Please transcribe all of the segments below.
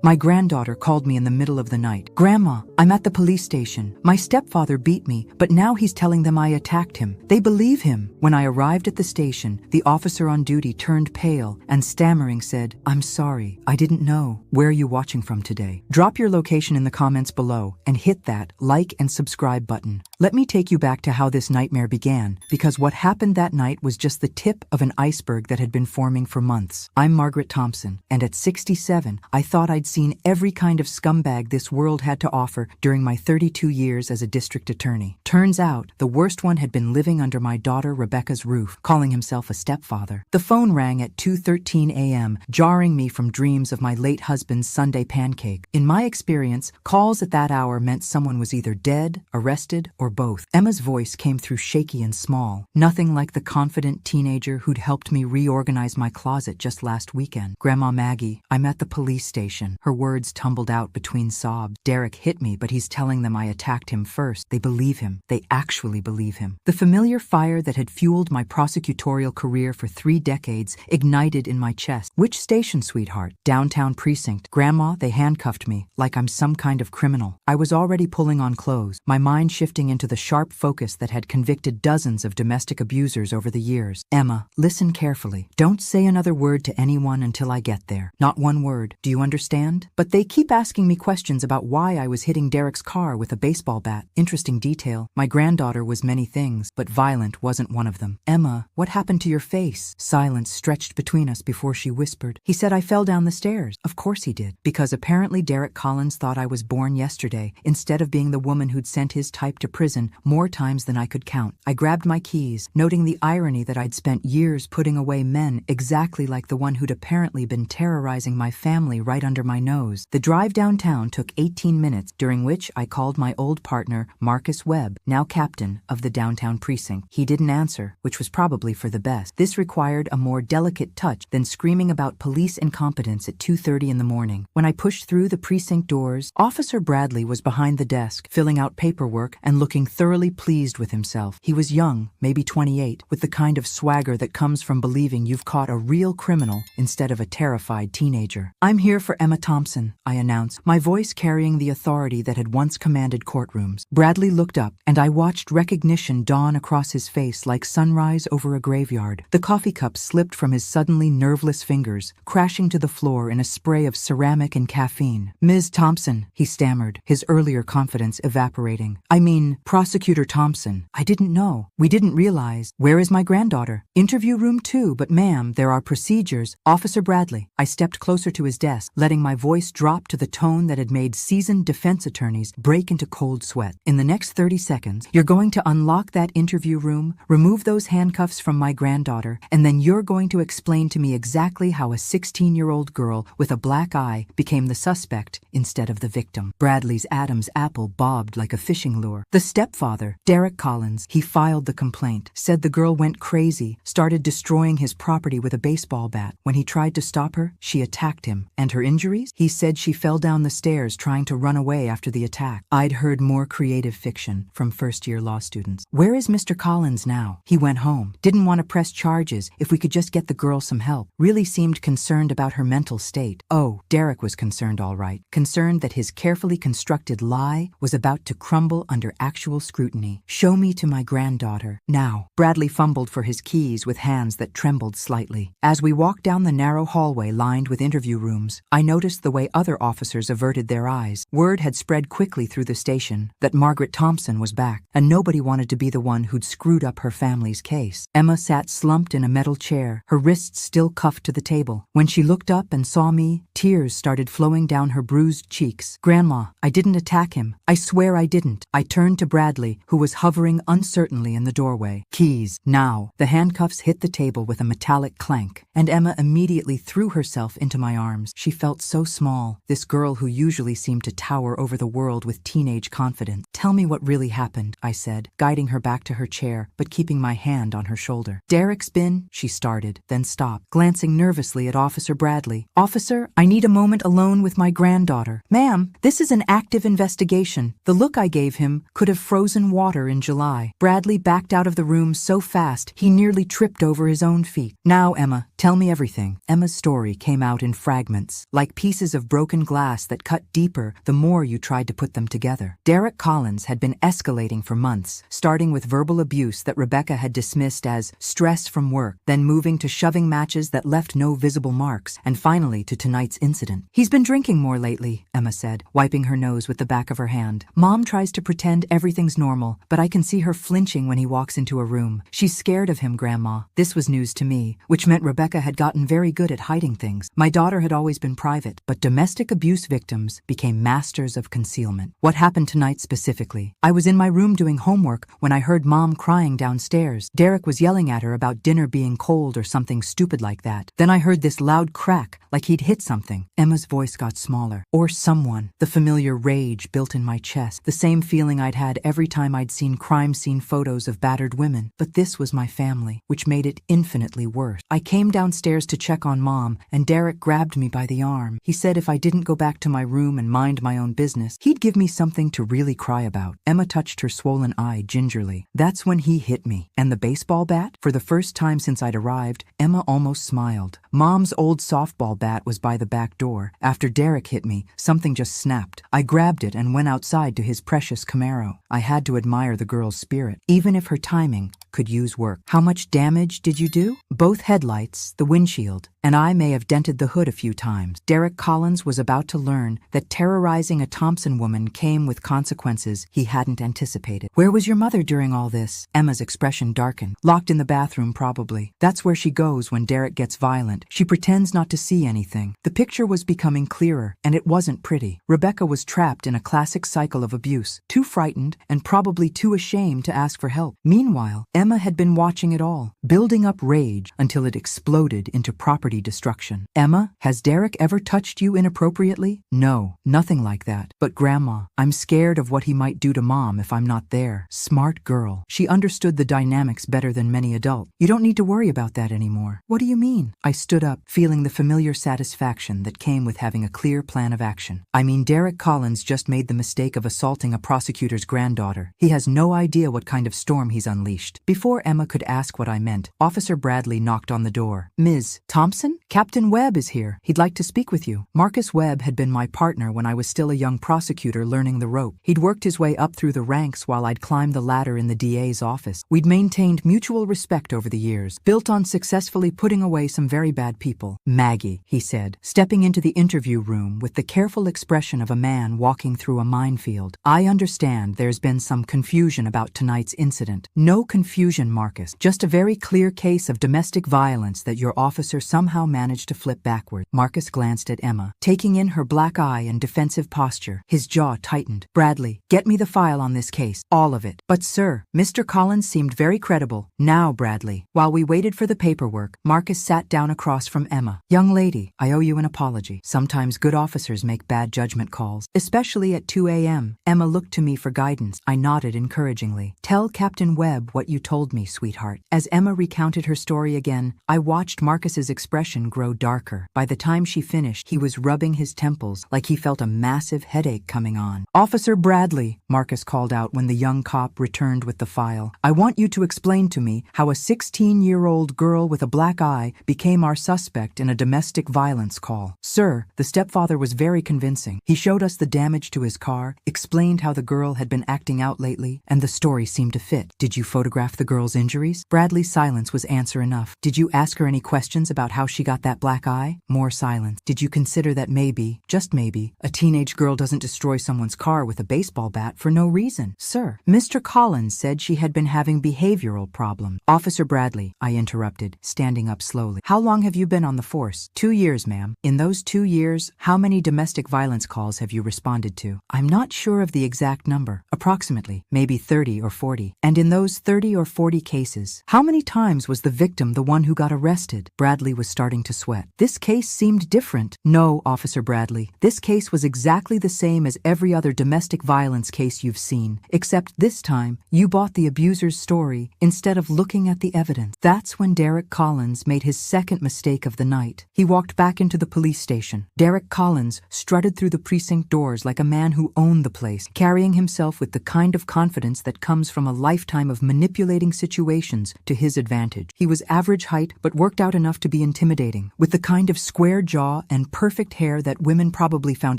My granddaughter called me in the middle of the night. "Grandma, I'm at the police station. My stepfather beat me, but now he's telling them I attacked him. They believe him." When I arrived at the station, the officer on duty turned pale and stammering said, "I'm sorry, I didn't know. Where are you watching from today? Drop your location in the comments below and hit that like and subscribe button." Let me take you back to how this nightmare began, because what happened that night was just the tip of an iceberg that had been forming for months. I'm Margaret Thompson, and at 67, I thought I'd seen every kind of scumbag this world had to offer during my 32 years as a district attorney. Turns out, the worst one had been living under my daughter Rebecca's roof, calling himself a stepfather. The phone rang at 2:13 a.m., jarring me from dreams of my late husband's Sunday pancake. In my experience, calls at that hour meant someone was either dead, arrested, or both. Emma's voice came through shaky and small, nothing like the confident teenager who'd helped me reorganize my closet just last weekend. "Grandma Maggie, I'm at the police station." Her words tumbled out between sobs. "Derek hit me, but he's telling them I attacked him first. They believe him. They actually believe him." The familiar fire that had fueled my prosecutorial career for 3 decades ignited in my chest. "Which station, sweetheart?" "Downtown precinct." "Grandma, they handcuffed me, like I'm some kind of criminal." I was already pulling on clothes, my mind shifting into the sharp focus that had convicted dozens of domestic abusers over the years. "Emma, listen carefully. Don't say another word to anyone until I get there. Not one word. Do you understand? But they keep asking me questions about why I was hitting Derek's car with a baseball bat." Interesting detail. My granddaughter was many things, but violent wasn't one of them. "Emma, what happened to your face?" Silence stretched between us before she whispered, "He said I fell down the stairs." Of course he did, because apparently Derek Collins thought I was born yesterday, instead of being the woman who'd sent his type to prison more times than I could count. I grabbed my keys, noting the irony that I'd spent years putting away men exactly like the one who'd apparently been terrorizing my family right under my nose. The drive downtown took 18 minutes, during which I called my old partner, Marcus Webb, now captain of the downtown precinct. He didn't answer, which was probably for the best. This required a more delicate touch than screaming about police incompetence at 2:30 in the morning. When I pushed through the precinct doors, Officer Bradley was behind the desk, filling out paperwork and looking thoroughly pleased with himself. He was young, maybe 28, with the kind of swagger that comes from believing you've caught a real criminal instead of a terrified teenager. "I'm here for Emma Thompson," I announced, my voice carrying the authority that had once commanded courtrooms. Bradley looked up, and I watched recognition dawn across his face like sunrise over a graveyard. The coffee cup slipped from his suddenly nerveless fingers, crashing to the floor in a spray of ceramic and caffeine. "Ms. Thompson," he stammered, his earlier confidence evaporating. "I mean, Prosecutor Thompson. I didn't know. We didn't realize. Where is my granddaughter?" "Interview room 2, but ma'am, there are procedures." "Officer Bradley." I stepped closer to his desk, letting my voice drop to the tone that had made seasoned defense attorneys break into cold sweat. "In the next 30 seconds, you're going to unlock that interview room, remove those handcuffs from my granddaughter, and then you're going to explain to me exactly how a 16-year-old girl with a black eye became the suspect instead of the victim." Bradley's Adam's apple bobbed like a fishing lure. "The stepfather, Derek Collins, he filed the complaint, said the girl went crazy, started destroying his property with a baseball bat. When he tried to stop her, she attacked him. And her injuries? He said she fell down the stairs trying to run away after the attack." I'd heard more creative fiction from first-year law students. "Where is Mr. Collins now?" "He went home. Didn't want to press charges if we could just get the girl some help. Really seemed concerned about her mental state." Oh, Derek was concerned all right. Concerned that his carefully constructed lie was about to crumble under actual scrutiny. "Show me to my granddaughter. Now." Bradley fumbled for his keys with hands that trembled slightly. As we walked down the narrow hallway lined with interview rooms, I noticed the way other officers averted their eyes. Word had spread quickly through the station that Margaret Thompson was back, and nobody wanted to be the one who'd screwed up her family's case. Emma sat slumped in a metal chair, her wrists still cuffed to the table. When she looked up and saw me, tears started flowing down her bruised cheeks. "Grandma, I didn't attack him. I swear I didn't." I turned to Bradley, who was hovering uncertainly in the doorway. "Keys, now." The handcuffs hit the table with a metallic clank, and Emma immediately threw herself into my arms. She felt so small, this girl who usually seemed to tower over the world with teenage confidence. "Tell me what really happened," I said, guiding her back to her chair, but keeping my hand on her shoulder. "Derek's been," she started, then stopped, glancing nervously at Officer Bradley. "Officer, I need a moment alone with my granddaughter." "Ma'am, this is an active investigation." The look I gave him could have frozen water in July. Bradley backed out of the room so fast he nearly tripped over his own feet. Now, Emma, tell me everything. Emma's story came out in fragments, like pieces of broken glass that cut deeper the more you tried to put them together. Derek Collins had been escalating for months, starting with verbal abuse that Rebecca had dismissed as stress from work, then moving to shoving matches that left no visible marks, and finally to tonight's incident. He's been drinking more lately, Emma said, wiping her nose with the back of her hand. Mom tries to pretend everything's normal, but I can see her flinching when he walks into a room. She's scared of him, Grandma. This was news to me, which meant Rebecca had gotten very good at hiding things. My daughter had always been private, but domestic abuse victims became masters of concealment. What happened tonight specifically? I was in my room doing homework when I heard Mom crying downstairs. Derek was yelling at her about dinner being cold or something stupid like that. Then I heard this loud crack, like he'd hit something. Emma's voice got smaller. Or someone. The familiar rage built in my chest, the same feeling I'd had every time I'd seen crime scene photos of battered women. But this was my family, which made it infinitely worse. I came downstairs to check on Mom, and Derek grabbed me by the arm. He said if I didn't go back to my room and mind my own business, he'd give me something to really cry about. Emma touched her swollen eye gingerly. That's when he hit me. And the baseball bat? For the first time since I'd arrived, Emma almost smiled. Mom's old softball bat was by the back door. After Derek hit me, something just snapped. I grabbed it and went outside to his precious Camaro. I had to admire the girl's spirit, even if her timing could use work. How much damage did you do? Both headlights, the windshield, and I may have dented the hood a few times. Derek Collins was about to learn that terrorizing a Thompson woman came with consequences he hadn't anticipated. Where was your mother during all this? Emma's expression darkened. Locked in the bathroom, probably. That's where she goes when Derek gets violent. She pretends not to see anything. The picture was becoming clearer, and it wasn't pretty. Rebecca was trapped in a classic cycle of abuse, too frightened and probably too ashamed to ask for help. Meanwhile, Emma had been watching it all, building up rage until it exploded into property destruction. Emma, has Derek ever touched you inappropriately? No, nothing like that. But Grandma, I'm scared of what he might do to Mom if I'm not there. Smart girl. She understood the dynamics better than many adults. You don't need to worry about that anymore. What do you mean? I stood up, feeling the familiar satisfaction that came with having a clear plan of action. I mean, Derek Collins just made the mistake of assaulting a prosecutor's granddaughter. He has no idea what kind of storm he's unleashed. Before Emma could ask what I meant, Officer Bradley knocked on the door. Ms. Thompson? Captain Webb is here. He'd like to speak with you. Marcus Webb had been my partner when I was still a young prosecutor learning the rope. He'd worked his way up through the ranks while I'd climbed the ladder in the DA's office. We'd maintained mutual respect over the years, built on successfully putting away some very bad people. Maggie, he said, stepping into the interview room with the careful expression of a man walking through a minefield. I understand there's been some confusion about tonight's incident. No confusion, Marcus. Just a very clear case of domestic violence that your officer somehow managed to flip backward. Marcus glanced at Emma, taking in her black eye and defensive posture. His jaw tightened. Bradley, get me the file on this case. All of it. But sir, Mr. Collins seemed very credible. Now, Bradley. While we waited for the paperwork, Marcus sat down across from Emma. Young lady, I owe you an apology. Sometimes good officers make bad judgment calls, especially at 2 a.m. Emma looked to me for guidance. I nodded encouragingly. Tell Captain Webb what you told me, sweetheart. As Emma recounted her story again, I watched Marcus's expression grow darker. By the time she finished, he was rubbing his temples like he felt a massive headache coming on. Officer Bradley, Marcus called out when the young cop returned with the file. I want you to explain to me how a 16-year-old girl with a black eye became our suspect in a domestic violence call. Sir, the stepfather was very convincing. He showed us the damage to his car, explained how the girl had been acting out lately, and the story seemed to fit. Did you photograph the girl's injuries? Bradley's silence was answer enough. Did you ask her any questions about how she got that black eye? More silence. Did you consider that maybe, just maybe, a teenage girl doesn't destroy someone's car with a baseball bat for no reason? Sir, Mr. Collins said she had been having behavioral problems. Officer Bradley, I interrupted, standing up slowly. How long have you been on the force? 2 years, ma'am. In those 2 years, how many domestic violence calls have you responded to? I'm not sure of the exact number. Approximately, maybe 30 or 40. And in those 30 or 40 cases, how many times was the victim the one who got arrested? Bradley was starting to sweat. This case seemed different. No, Officer Bradley. This case was exactly the same as every other domestic violence case you've seen, except this time you bought the abuser's story instead of looking at the evidence. That's when Derek Collins made his second mistake of the night. He walked back into the police station. Derek Collins strutted through the precinct doors like a man who owned the place, carrying himself with the kind of confidence that comes from a lifetime of manipulating situations to his advantage. He was average height but worked out enough to be intimidating, with the kind of square jaw and perfect hair that women probably found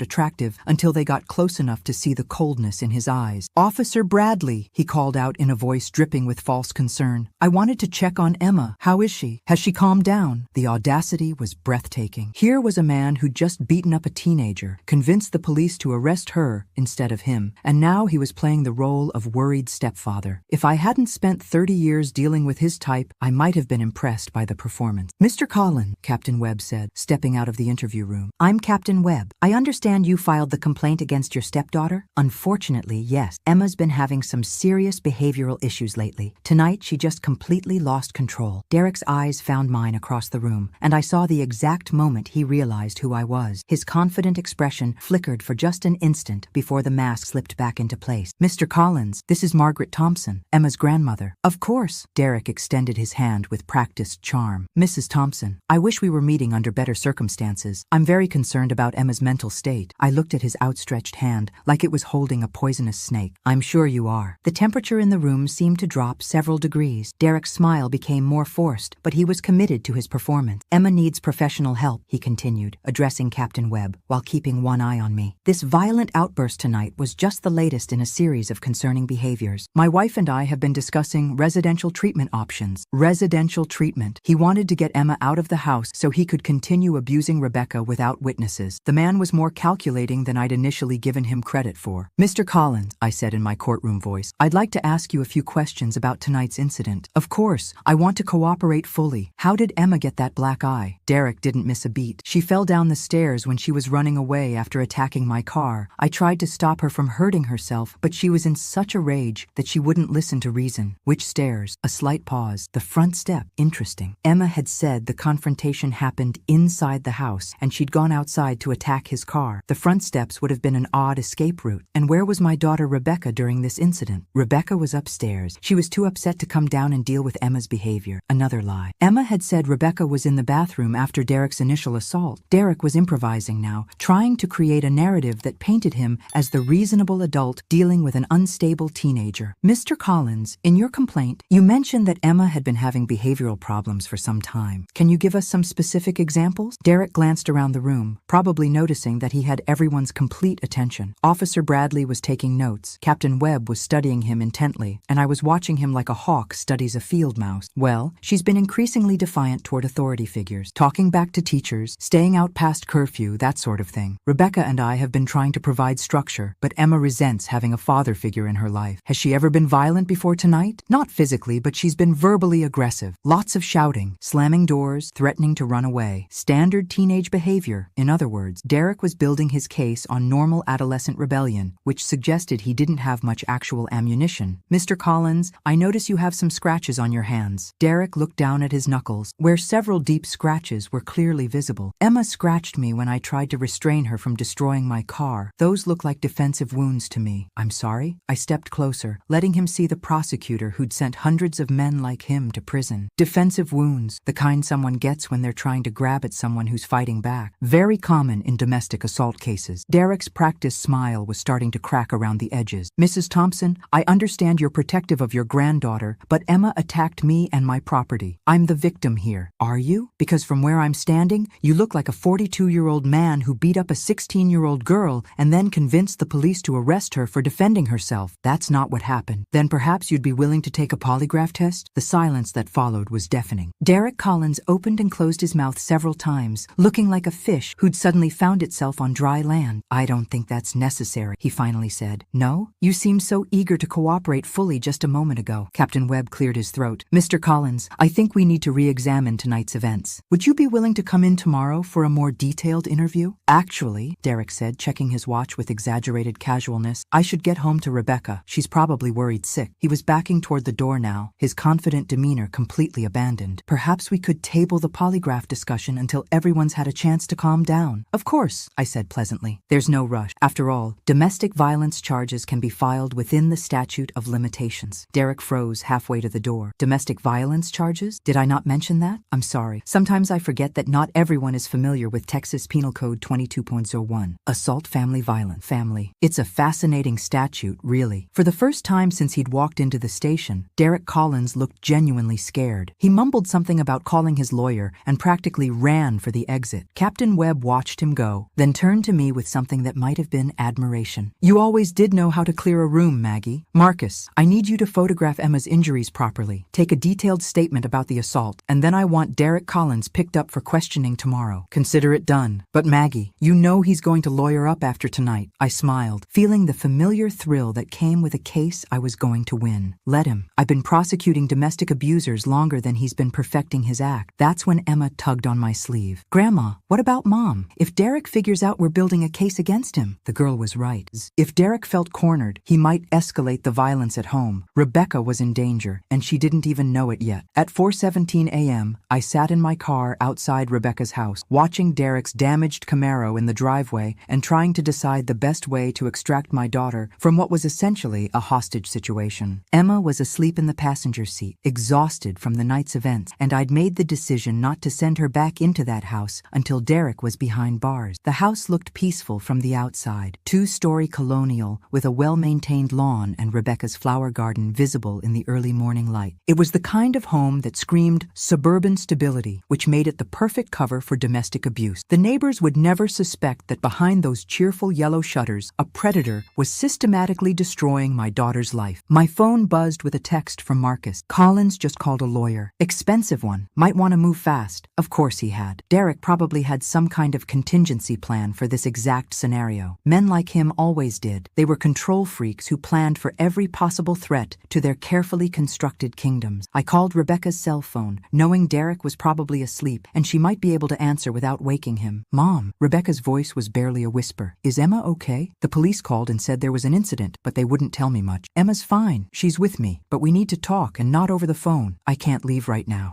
attractive until they got close enough to see the coldness in his eyes. "Officer Bradley," he called out in a voice dripping with false concern. "I wanted to check on Emma. How is she? Has she calmed down?" The audacity was breathtaking. Here was a man who'd just beaten up a teenager, convinced the police to arrest her instead of him, and now he was playing the role of worried stepfather. If I hadn't spent 30 years dealing with his type, I might have been impressed by the performance. "Mr. Collins," Captain Webb said, stepping out of the interview room. "I'm Captain Webb. I understand you filed the complaint against your stepdaughter?" "Unfortunately, yes. Emma's been having some serious behavioral issues lately. Tonight, she just completely lost control." Derek's eyes found mine across the room, and I saw the exact moment he realized who I was. His confident expression flickered for just an instant before the mask slipped back into place. "Mr. Collins, this is Margaret Thompson, Emma's grandmother." "Of course." Derek extended his hand with practiced charm. "Mrs. Thompson, I wish we were meeting under better circumstances. I'm very concerned about Emma's mental state." I looked at his outstretched hand like it was holding a poisonous snake. "I'm sure you are." The temperature in the room seemed to drop several degrees. Derek's smile became more forced, but he was committed to his performance. "Emma needs professional help," he continued, addressing Captain Webb, while keeping one eye on me. "This violent outburst tonight was just the latest in a series of concerning behaviors. My wife and I have been discussing residential treatment options." Residential treatment. He wanted to get Emma out of the house so he could continue abusing Rebecca without witnesses. The man was more calculating than I'd initially given him credit for. "Mr. Collins," I said in my courtroom voice, "I'd like to ask you a few questions about tonight's incident." "Of course. I want to cooperate fully. How did Emma get that black eye?" Derek didn't miss a beat. "She fell down the stairs when she was running away after attacking my car. I tried to stop her from hurting herself, but she was in such a rage that she wouldn't listen to reason." "Which stairs?" A slight pause. "The front step." "Interesting." Emma had said the confrontation happened inside the house, and she'd gone outside to attack his car. The front steps would have been an odd escape route. "And where was my daughter Rebecca during this incident?" "Rebecca was upstairs. She was too upset to come down and deal with Emma's behavior." Another lie. Emma had said Rebecca was in the bathroom after Derek's initial assault. Derek was improvising now, trying to create a narrative that painted him as the reasonable adult dealing with an unstable teenager. "Mr. Collins, in your complaint, you mentioned that Emma had been having behavioral problems for some time. Can you give us some specific examples?" Derek glanced around the room, probably noticing that he had everyone's complete attention. Officer Bradley was taking notes. Captain Webb was studying him intently, and I was watching him like a hawk studies a field mouse. "Well, she's been increasingly defiant toward authority figures, talking back to teachers, staying out past curfew, that sort of thing. Rebecca and I have been trying to provide structure, but Emma resents having a father figure in her life. Has she ever been violent before tonight? Not physically, but she's been verbally aggressive. Lots of shouting, slamming doors, threatening to run away. Standard teenage behavior. In other words, Derek was building his case on normal adolescent rebellion, which suggested he didn't have much actual ammunition. "Mr. Collins, I notice you have some scratches on your hands." Derek looked down at his knuckles, where several deep scratches were clearly visible. "Emma scratched me when I tried to restrain her from destroying my car. Those look like defensive wounds to me." "I'm sorry?" I stepped closer, letting him see the prosecutor who'd sent hundreds of men like him to prison. "Defensive wounds, the kind someone gets when they're trying to grab at someone who's fighting back. Very common in domestic assault cases." Derek's practiced smile was starting to crack around the edges. "Mrs. Thompson, I understand you're protective of your granddaughter, but Emma attacked me and my property. I'm the victim here." "Are you? Because from where I'm standing, you look like a 42-year-old man who beat up a 16-year-old girl and then convinced the police to arrest her for defending herself." "That's not what happened." "Then perhaps you'd be willing to take a polygraph test?" The silence that followed was deafening. Derek Collins opened and closed his mouth several times, looking like a fish who'd suddenly found itself on dry land. "I don't think that's necessary," he finally said. "No? You seemed so eager to cooperate fully just a moment ago." Captain Webb cleared his throat. "Mr. Collins, I think we need to re-examine tonight's events. Would you be willing to come in tomorrow for a more detailed interview?" "Actually," Derek said, checking his watch with exaggerated casualness, "I should get home to Rebecca. She's probably worried sick." He was backing toward the door now, his confident demeanor completely abandoned. "Perhaps we could table the polygraph discussion until everyone's had a chance to calm down. Of course, I said pleasantly. There's no rush. After all, domestic violence charges can be filed within the statute of limitations. Derek froze halfway to the door. Domestic violence charges? Did I not mention that? I'm sorry. Sometimes I forget that not everyone is familiar with Texas Penal Code 22.01. Assault family violence. Family. It's a fascinating statute, really. For the first time since he'd walked into the station, Derek Collins looked genuinely scared. He mumbled something about calling his lawyer and practically ran for the exit. Captain Webb watched him go, then turned to me with something that might have been admiration. You always did know how to clear a room, Maggie. Marcus, I need you to photograph Emma's injuries properly. Take a detailed statement about the assault, and then I want Derek Collins picked up for questioning tomorrow. Consider it done. But Maggie, you know he's going to lawyer up after tonight. I smiled, feeling the familiar thrill that came with a case I was going to win. Let him. I've been prosecuting domestic abusers longer than he's been perfecting his act. That's when Emma tugged on my sleeve. Grandma, what about Mom? If Derek figures out we're building a case against him, the girl was right. If Derek felt cornered, he might escalate the violence at home. Rebecca was in danger, and she didn't even know it yet. At 4:17 a.m., I sat in my car outside Rebecca's house, watching Derek's damaged Camaro in the driveway and trying to decide the best way to extract my daughter from what was essentially a hostage situation. Emma was asleep in the passenger seat, exhausted from the night's events, and I'd made the decision not to send her back into that house until Derek was behind bars. The house looked peaceful from the outside, two-story colonial with a well-maintained lawn and Rebecca's flower garden visible in the early morning light. It was the kind of home that screamed suburban stability, which made it the perfect cover for domestic abuse. The neighbors would never suspect that behind those cheerful yellow shutters, a predator was systematically destroying my daughter's life. My phone buzzed with a text from Marcus. Collins just called a lawyer. Expensive one. Might want to move fast. Of course he had. Derek probably had some kind of contingency plan for this exact scenario. Men like him always did. They were control freaks who planned for every possible threat to their carefully constructed kingdoms. I called Rebecca's cell phone, knowing Derek was probably asleep and she might be able to answer without waking him. Mom, Rebecca's voice was barely a whisper. Is Emma okay? The police called and said there was an incident, but they wouldn't tell me much. Emma's fine. She's with me, but we need to talk and not over the phone. I can't leave right now.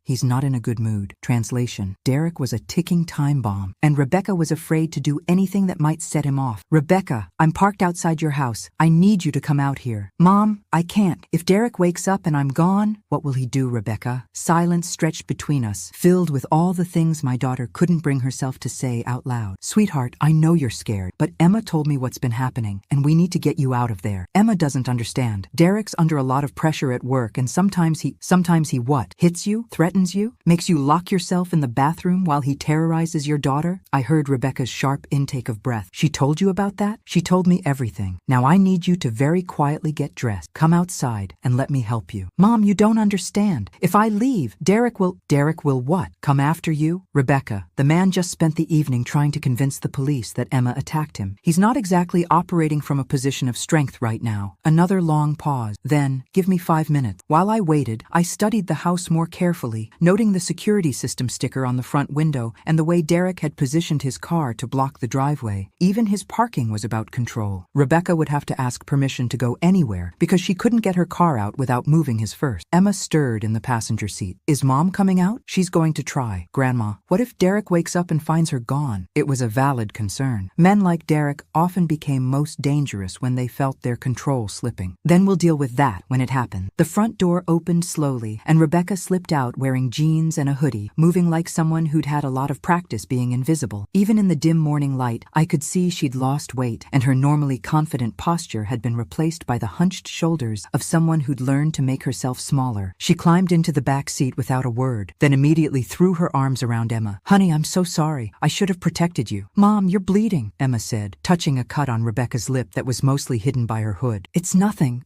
He's not in a good mood. Translation. Derek was a ticking time bomb, and Rebecca was afraid to do anything that might set him off. Rebecca, I'm parked outside your house. I need you to come out here. Mom, I can't. If Derek wakes up and I'm gone, what will he do, Rebecca? Silence stretched between us, filled with all the things my daughter couldn't bring herself to say out loud. Sweetheart, I know you're scared, but Emma told me what's been happening, and we need to get you out of there. Emma doesn't understand. Derek's under a lot of pressure at work, and sometimes he what? Hits you? Threatens you? Makes you lock yourself in the bathroom while he terrorizes your daughter? I heard Rebecca's sharp intake of breath. She told you about that? She told me everything. Now I need you to very quietly get dressed. Come outside and let me help you. Mom, you don't understand. If I leave, Derek will what? Come after you? Rebecca, the man just spent the evening trying to convince the police that Emma attacked him. He's not exactly operating from a position of strength right now. Another long pause. Then, give me 5 minutes. While I waited, I studied the house more carefully, noting the security system sticker on the front window and the way Derek had positioned his car to block the driveway. Even his parking was about control. Rebecca would have to ask permission to go anywhere because she couldn't get her car out without moving his first. Emma stirred in the passenger seat. Is Mom coming out? She's going to try. Grandma, what if Derek wakes up and finds her gone? It was a valid concern. Men like Derek often became most dangerous when they felt their control slipping. Then we'll deal with that when it happened. The front door opened slowly, and Rebecca slipped out wearing jeans and a hoodie, moving like someone who'd had a lot of practice being invisible. Even in the dim morning light, I could see she'd lost weight, and her normally confident posture had been replaced by the hunched shoulders of someone who'd learned to make herself smaller. She climbed into the back seat without a word, then immediately threw her arms around Emma. Honey, I'm so sorry. I should have protected you. Mom, you're bleeding, Emma said, touching a cut on Rebecca's lip that was mostly hidden by her hood. It's nothing.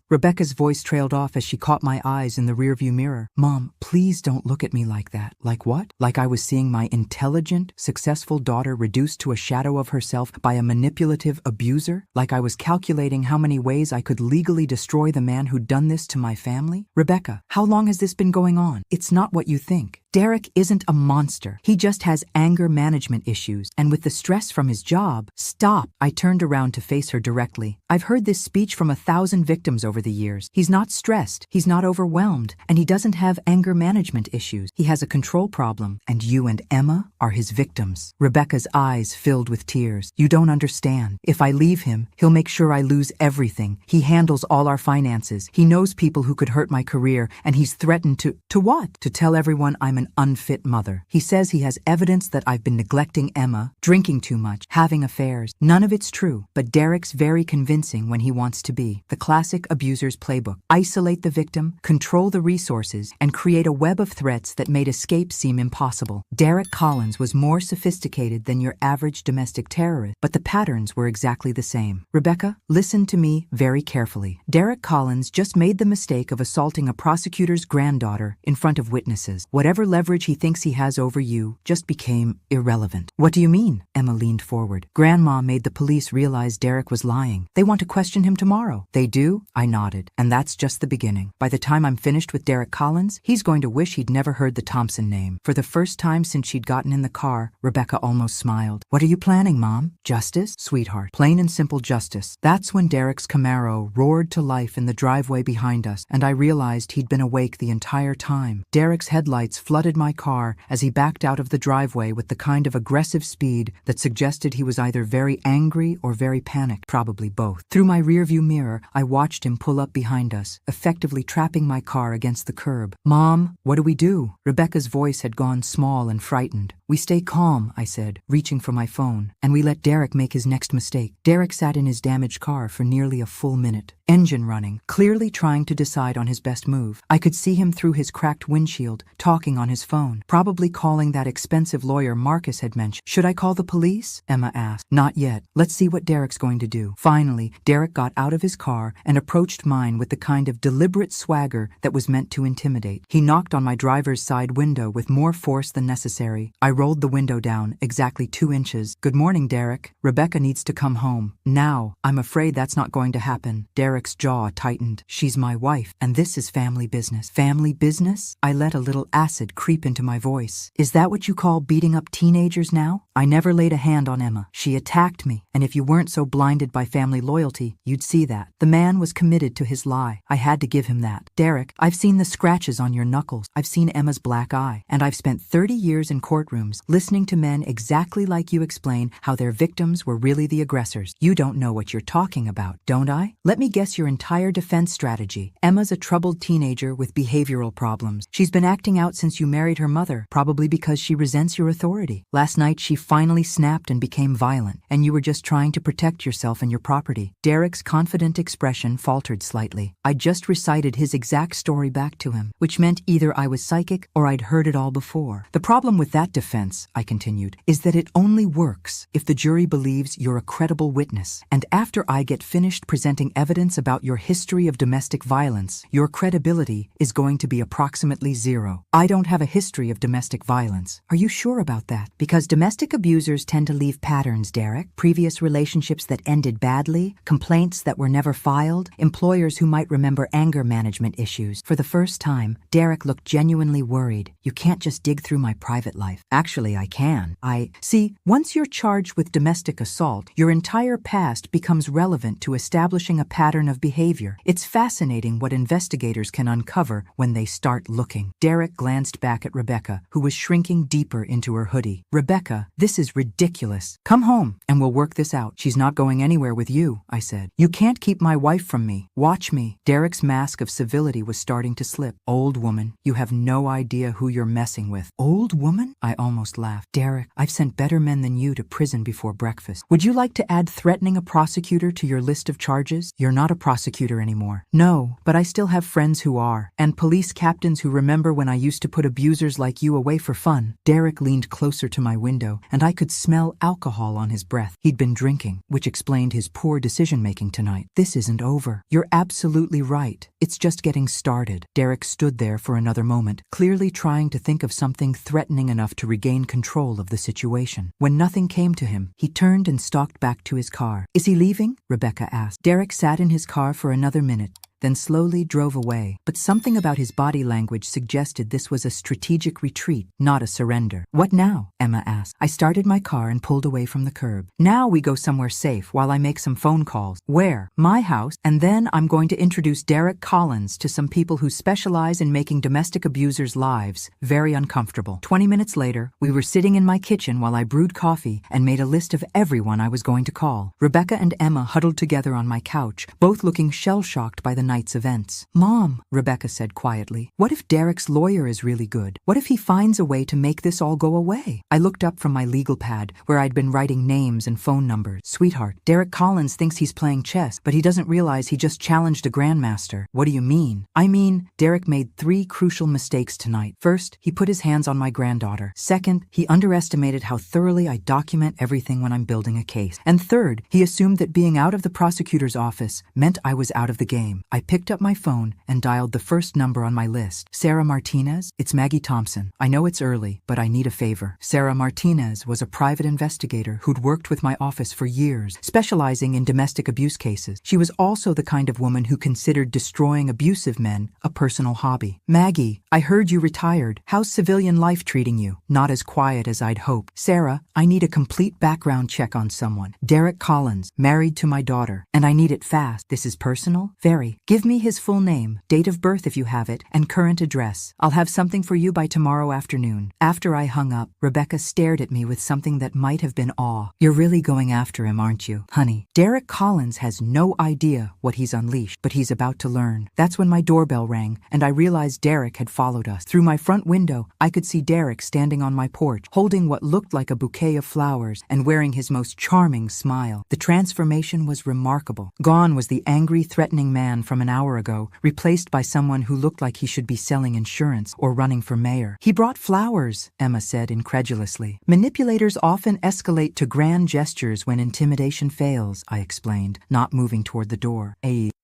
Rebecca's voice trailed off as she caught my eyes in the rearview mirror. Mom, please don't look at me like that. Like what? Like I was seeing my intelligent, successful daughter reduced to a shadow of herself by a manipulative abuser? Like I was calculating how many ways I could legally destroy the man who'd done this to my family? Rebecca, how long has this been going on? It's not what you think. Derek isn't a monster. He just has anger management issues, and with the stress from his job— Stop! I turned around to face her directly. I've heard this speech from 1,000 victims over the years. He's not stressed, he's not overwhelmed, and he doesn't have anger management issues. He has a control problem, and you and Emma are his victims. Rebecca's eyes filled with tears. You don't understand. If I leave him, he'll make sure I lose everything. He handles all our finances. He knows people who could hurt my career, and he's threatened to— To what? To tell everyone I'm an unfit mother. He says he has evidence that I've been neglecting Emma, drinking too much, having affairs. None of it's true, but Derek's very convincing when he wants to be. The classic abuser's playbook. Isolate the victim, control the resources, and create a web of threats that made escape seem impossible. Derek Collins was more sophisticated than your average domestic terrorist, but the patterns were exactly the same. Rebecca, listen to me very carefully. Derek Collins just made the mistake of assaulting a prosecutor's granddaughter in front of witnesses. Whatever leverage he thinks he has over you just became irrelevant. What do you mean? Emma leaned forward. Grandma made the police realize Derek was lying. They want to question him tomorrow. They do? I nodded. And that's just the beginning. By the time I'm finished with Derek Collins, he's going to wish he'd never heard the Thompson name. For the first time since she'd gotten in the car, Rebecca almost smiled. What are you planning, Mom? Justice? Sweetheart. Plain and simple justice. That's when Derek's Camaro roared to life in the driveway behind us, and I realized he'd been awake the entire time. Derek's headlights flooded my car as he backed out of the driveway with the kind of aggressive speed that suggested he was either very angry or very panicked, probably both. Through my rearview mirror, I watched him pull up behind us, effectively trapping my car against the curb. Mom, what do we do? Rebecca's voice had gone small and frightened. We stay calm, I said, reaching for my phone, and we let Derek make his next mistake. Derek sat in his damaged car for nearly a full minute, engine running, clearly trying to decide on his best move. I could see him through his cracked windshield, talking on his phone, probably calling that expensive lawyer Marcus had mentioned. Should I call the police? Emma asked. Not yet. Let's see what Derek's going to do. Finally, Derek got out of his car and approached mine with the kind of deliberate swagger that was meant to intimidate. He knocked on my driver's side window with more force than necessary. I rolled the window down exactly 2 inches. Good morning, Derek. Rebecca needs to come home. Now. I'm afraid that's not going to happen. Derek's jaw tightened. She's my wife, and this is family business. Family business? I let a little acid creep into my voice. Is that what you call beating up teenagers now? I never laid a hand on Emma. She attacked me, and if you weren't so blinded by family loyalty, you'd see that. The man was committed to his lie. I had to give him that. Derek, I've seen the scratches on your knuckles. I've seen Emma's black eye, and I've spent 30 years in courtrooms listening to men exactly like you explain how their victims were really the aggressors. You don't know what you're talking about, don't I? Let me guess your entire defense strategy. Emma's a troubled teenager with behavioral problems. She's been acting out since you married her mother, probably because she resents your authority. Last night, she finally snapped and became violent, and you were just trying to protect yourself and your property. Derek's confident expression faltered slightly. I just recited his exact story back to him, which meant either I was psychic or I'd heard it all before. The problem with that defense, I continued, is that it only works if the jury believes you're a credible witness. And after I get finished presenting evidence about your history of domestic violence, your credibility is going to be approximately 0. I don't have a history of domestic violence. Are you sure about that? Because domestic abusers tend to leave patterns, Derek. Previous relationships that ended badly, complaints that were never filed, employers who might remember anger management issues. For the first time, Derek looked genuinely worried. You can't just dig through my private life. Actually, I can. See, once you're charged with domestic assault, your entire past becomes relevant to establishing a pattern of behavior. It's fascinating what investigators can uncover when they start looking. Derek glanced back at Rebecca, who was shrinking deeper into her hoodie. Rebecca, this is ridiculous. Come home, and we'll work this out. She's not going anywhere with you, I said. You can't keep my wife from me. Watch me. Derek's mask of civility was starting to slip. Old woman, you have no idea who you're messing with. Old woman? I almost laughed. Derek, I've sent better men than you to prison before breakfast. Would you like to add threatening a prosecutor to your list of charges? You're not a prosecutor anymore. No, but I still have friends who are, and police captains who remember when I used to put abusers like you away for fun. Derek leaned closer to my window, and I could smell alcohol on his breath. He'd been drinking, which explained his poor decision-making tonight. This isn't over. You're absolutely right. It's just getting started. Derek stood there for another moment, clearly trying to think of something threatening enough to regain control of the situation. When nothing came to him, he turned and stalked back to his car. Is he leaving? Rebecca asked. Derek sat in his car for another minute. then slowly drove away. But something about his body language suggested this was a strategic retreat, not a surrender. "What now?" Emma asked. I started my car and pulled away from the curb. "Now we go somewhere safe while I make some phone calls." "Where?" "My house. And then I'm going to introduce Derek Collins to some people who specialize in making domestic abusers' lives very uncomfortable." 20 minutes later, we were sitting in my kitchen while I brewed coffee and made a list of everyone I was going to call. Rebecca and Emma huddled together on my couch, both looking shell-shocked by the night's events. "Mom," Rebecca said quietly, "what if Derek's lawyer is really good? What if he finds a way to make this all go away?" I looked up from my legal pad, where I'd been writing names and phone numbers. "Sweetheart, Derek Collins thinks he's playing chess, but he doesn't realize he just challenged a grandmaster." "What do you mean?" "I mean, Derek made 3 crucial mistakes tonight. First, he put his hands on my granddaughter. Second, he underestimated how thoroughly I document everything when I'm building a case. And third, he assumed that being out of the prosecutor's office meant I was out of the game." I picked up my phone and dialed the first number on my list. "Sarah Martinez? It's Maggie Thompson. I know it's early, but I need a favor." Sarah Martinez was a private investigator who'd worked with my office for years, specializing in domestic abuse cases. She was also the kind of woman who considered destroying abusive men a personal hobby. "Maggie, I heard you retired. How's civilian life treating you?" "Not as quiet as I'd hoped." "Sarah, I need a complete background check on someone. Derek Collins, married to my daughter, and I need it fast." "This is personal?" "Very. Give me his full name, date of birth if you have it, and current address. I'll have something for you by tomorrow afternoon." After I hung up, Rebecca stared at me with something that might have been awe. "You're really going after him, aren't you, honey? Derek Collins has no idea what he's unleashed, but he's about to learn." That's when my doorbell rang, and I realized Derek had followed us. Through my front window, I could see Derek standing on my porch, holding what looked like a bouquet of flowers and wearing his most charming smile. The transformation was remarkable. Gone was the angry, threatening man from an hour ago, replaced by someone who looked like he should be selling insurance or running for mayor. "He brought flowers," Emma said incredulously. "Manipulators often escalate to grand gestures when intimidation fails," I explained, not moving toward the door.